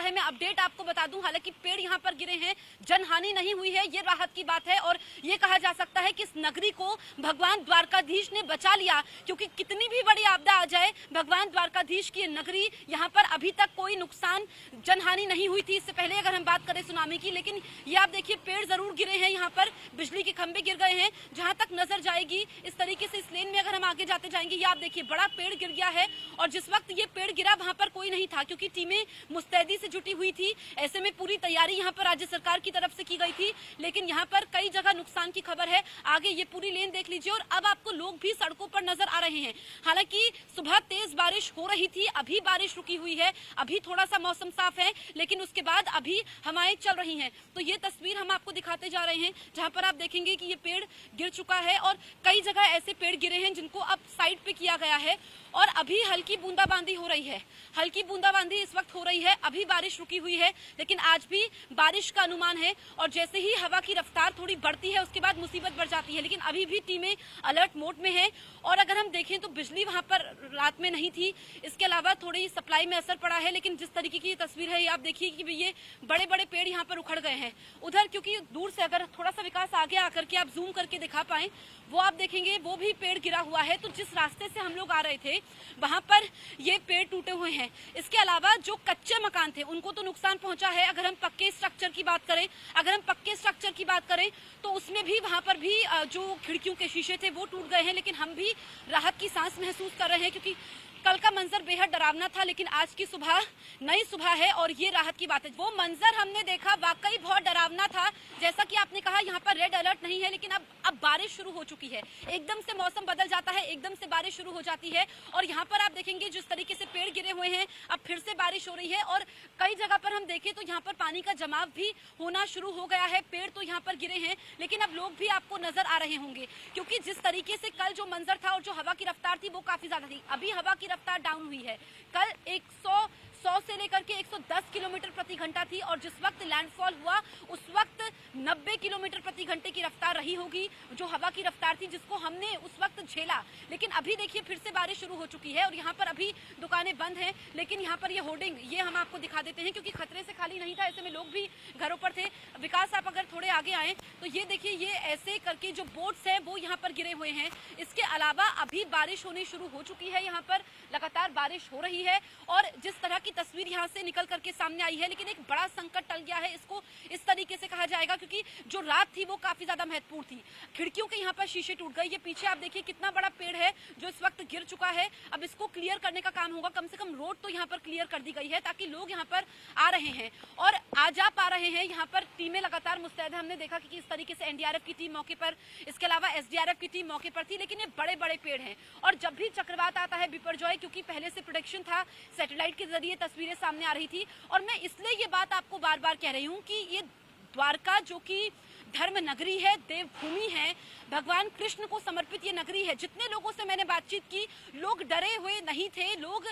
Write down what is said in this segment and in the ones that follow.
है। मैं अपडेट आपको बता दूं, हालांकि पेड़ यहाँ पर गिरे हैं, जनहानि नहीं हुई है, ये राहत की बात है। और ये कहा जा सकता है कि इस नगरी को भगवान द्वारकाधीश ने बचा लिया, क्योंकि कितनी भी बड़ी आपदा आ जाए, भगवान द्वारकाधीश की नगरी यहाँ पर अभी तक कोई नुकसान, जनहानि नहीं हुई थी इससे पहले अगर हम बात करें सुनामी की। लेकिन ये आप देखिए, पेड़ जरूर गिरे हैं, यहाँ पर बिजली के खंभे गिर गए हैं। जहां तक नजर जाएगी इस तरीके से इस लेन में अगर हम आगे जाते जाएंगे, ये आप देखिए बड़ा पेड़ गिर गया है। और जिस वक्त ये पेड़ गिरा वहां पर कोई नहीं था, क्योंकि टीमें मुस्तैदी से जुटी हुई थी। ऐसे में पूरी तैयारी यहाँ पर राज्य सरकार की तरफ से की गई थी। लेकिन यहाँ पर कई जगह नुकसान की खबर है। आगे ये पूरी लेन देख लीजिए और अब आपको लोग भी सड़कों पर नजर आ रहे हैं। हालांकि सुबह तेज बारिश हो रही थी, अभी बारिश रुकी हुई है, अभी थोड़ा सा मौसम साफ है, लेकिन उसके बाद अभी हवाएं चल रही हैं। तो ये तस्वीर हम आपको दिखाते जा रहे हैं, जहां पर आप देखेंगे कि ये पेड़ गिर चुका है और कई जगह ऐसे पेड़ गिरे हैं जिनको अब साइड पे किया गया है। और अभी हल्की बूंदाबांदी हो रही है, हल्की बूंदाबांदी इस वक्त हो रही है। अभी बारिश रुकी हुई है, लेकिन आज भी बारिश का अनुमान है। और जैसे ही हवा की रफ्तार थोड़ी बढ़ती है, उसके बाद मुसीबत बढ़ जाती है। लेकिन अभी भी टीमें अलर्ट मोड में है। और अगर हम देखें तो बिजली वहां पर रात में नहीं थी, इसके अलावा थोड़ी सप्लाई में असर पड़ा है। लेकिन जिस तरीके की तस्वीर है, ये आप देखिए कि ये बड़े बड़े पेड़ यहाँ पर उखड़ गए हैं। उधर क्योंकि दूर से अगर थोड़ा सा विकास आगे आकर के आप जूम करके दिखा पाए, वो आप देखेंगे वो भी पेड़ गिरा हुआ है। तो जिस रास्ते से हम लोग आ रहे थे, वहां पर ये पेड़ टूटे हुए हैं। इसके अलावा जो कच्चे मकान थे उनको तो नुकसान पहुंचा है। अगर हम पक्के स्ट्रक्चर की बात करें, तो उसमें भी वहां पर भी जो खिड़कियों के शीशे थे वो टूट गए हैं। लेकिन हम भी राहत की सांस महसूस कर रहे हैं, क्योंकि कल का मंजर बेहद डरावना था, लेकिन आज की सुबह नई सुबह है और ये राहत की बात है। वो मंजर हमने देखा वाकई बहुत डरावना था। जैसा कि आपने कहा, यहाँ पर रेड अलर्ट नहीं है, लेकिन अब बारिश शुरू हो चुकी है। एकदम से मौसम बदल जाता है, एकदम से बारिश शुरू हो जाती है। और यहाँ पर आप देखेंगे जिस तरीके से पेड़ गिरे हुए हैं, अब फिर से बारिश हो रही है। और कई जगह पर हम देखें तो यहाँ पर पानी का जमाव भी होना शुरू हो गया है। पेड़ तो यहाँ पर गिरे हैं, लेकिन अब लोग भी आपको नजर आ रहे होंगे, क्योंकि जिस तरीके से कल जो मंजर था और जो हवा की रफ्तार थी वो काफी ज्यादा थी। अभी हवा की रफ्तार डाउन हुई है। कल 100 से लेकर के 110 किलोमीटर प्रति घंटा थी, और जिस वक्त लैंडफॉल हुआ उस वक्त 90 किलोमीटर प्रति घंटे की रफ्तार रही होगी, जो हवा की रफ्तार थी, जिसको हमने उस वक्त झेला। लेकिन अभी देखिए फिर से बारिश शुरू हो चुकी है और यहाँ पर अभी दुकानें बंद हैं। लेकिन यहाँ पर ये होर्डिंग, ये हम आपको दिखा देते हैं, क्योंकि खतरे से खाली नहीं था। ऐसे में लोग भी घरों पर थे। विकास, आप अगर थोड़े आगे आए तो ये देखिए, ये ऐसे करके जो बोट्स हैं वो यहाँ पर गिरे हुए हैं। इसके अलावा अभी बारिश होनी शुरू हो चुकी है, यहाँ पर लगातार बारिश हो रही है। और जिस तरह की तस्वीर यहाँ से निकल करके सामने आई है, लेकिन एक बड़ा संकट टल गया है, इसको इस तरीके से कहा जाएगा, क्योंकि जो रात थी वो काफी ज्यादा महत्वपूर्ण थी। खिड़कियों के यहाँ पर शीशे टूट गए। ये पीछे आप देखिए कितना बड़ा पेड़ है जो इस वक्त गिर चुका है। अब इसको क्लियर करने का काम होगा। कम से कम रोड तो यहाँ पर क्लियर कर दी गई है, ताकि लोग यहाँ पर आ रहे हैं और आ जा पा रहे हैं। यहाँ पर टीमें लगातार मुस्तैद है। हमने देखा कि इस तरीके से एनडीआरएफ की टीम मौके पर, इसके अलावा एसडीआरएफ की टीम मौके पर थी। लेकिन ये बड़े बड़े पेड़ हैं, और जब भी चक्रवात आता है, बिपरजॉय, क्योंकि पहले से प्रोडिक्शन था, सैटेलाइट के जरिए तस्वीरें सामने आ रही थी। और मैं इसलिए ये बात आपको बार बार कह रही हूँ कि ये द्वारका, जो कि धर्म नगरी है, देवभूमि है, भगवान कृष्ण को समर्पित ये नगरी है। जितने लोगों से मैंने बातचीत की, लोग डरे हुए नहीं थे। लोग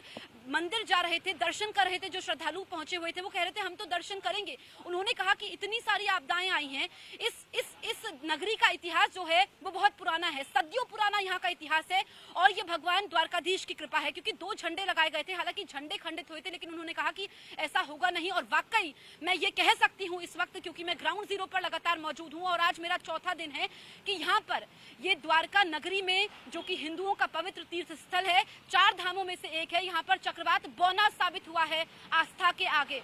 मंदिर जा रहे थे, दर्शन कर रहे थे। जो श्रद्धालु पहुंचे हुए थे वो कह रहे थे हम तो दर्शन करेंगे। उन्होंने कहा कि इतनी सारी आपदाएं आई हैं, इस नगरी का इतिहास जो है वो बहुत पुराना है, सदियों पुराना यहाँ का इतिहास है। और ये भगवान द्वारकाधीश की कृपा है, क्योंकि 2 झंडे लगाए गए थे। हालांकि झंडे खंडित हुए थे, लेकिन उन्होंने कहा कि ऐसा होगा नहीं। और वाकई मैं ये कह सकती हूँ इस वक्त, क्योंकि मैं ग्राउंड जीरो पर लगातार मौजूद हूँ और आज मेरा चौथा दिन है, कि यहाँ पर ये द्वारका नगरी में, जो कि हिंदुओं का पवित्र तीर्थ स्थल है, 4 धामों में से एक है, यहाँ पर चक्रवात बौना साबित हुआ है आस्था के आगे।